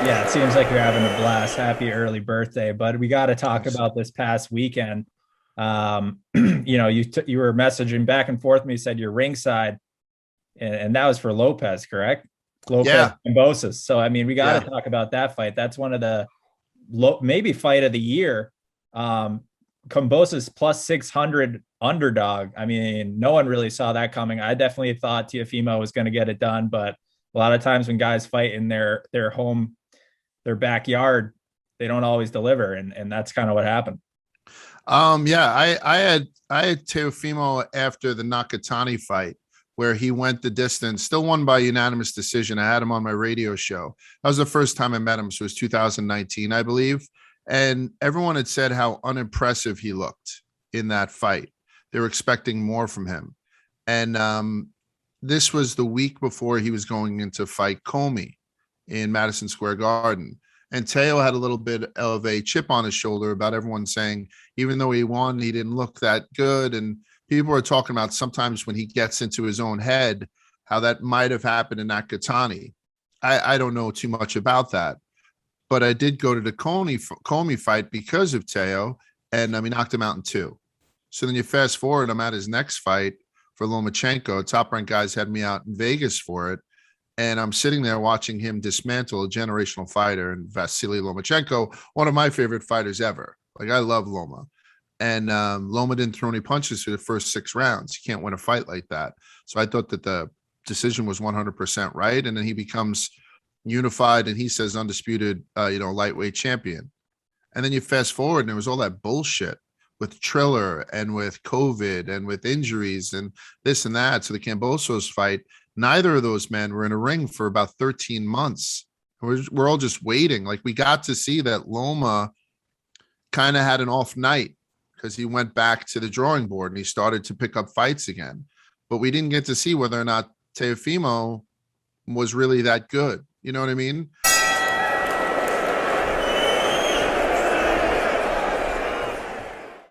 Yeah, it seems like you're having a blast. Happy early birthday. But we got to talk Thanks. about this past weekend. You were messaging back and forth. Me said you're ringside, and that was for Lopez, correct? Lopez Yeah, Kambosos. So I mean, we got to yeah. talk about that fight. That's one of the maybe fight of the year. Kambosos plus 600 underdog. I mean, no one really saw that coming. I definitely thought Teofimo was going to get it done, but a lot of times when guys fight in their home, their backyard, they don't always deliver, and that's kind of what happened. Yeah, I had Teofimo after the Nakatani fight where he went the distance, still won by unanimous decision. I had him on my radio show. That was the first time I met him, so it was 2019, I believe. And everyone had said how unimpressive he looked in that fight. They were expecting more from him. And this was the week before he was going into fight Comey in Madison Square Garden. And Teo had a little bit of a chip on his shoulder about everyone saying, even though he won, he didn't look that good. And people are talking about sometimes when he gets into his own head, how that might have happened in Nakatani. I don't know too much about that, but I did go to the Comey fight because of Teo, and he knocked him out in two. So then you fast forward, I'm at his next fight for Lomachenko. Top Rank guys had me out in Vegas for it. And I'm sitting there watching him dismantle a generational fighter and Vasily Lomachenko, one of my favorite fighters ever. Like, I love Loma. And Loma didn't throw any punches through the first 6 rounds. You can't win a fight like that. So I thought that the decision was 100% right. And then he becomes unified and he says undisputed, lightweight champion. And then you fast forward and there was all that bullshit with Triller and with COVID and with injuries and this and that. So the Kambosos fight, neither of those men were in a ring for about 13 months. We're all just waiting. Like, we got to see that Loma kind of had an off night because he went back to the drawing board and he started to pick up fights again. But we didn't get to see whether or not Teofimo was really that good. You know what I mean?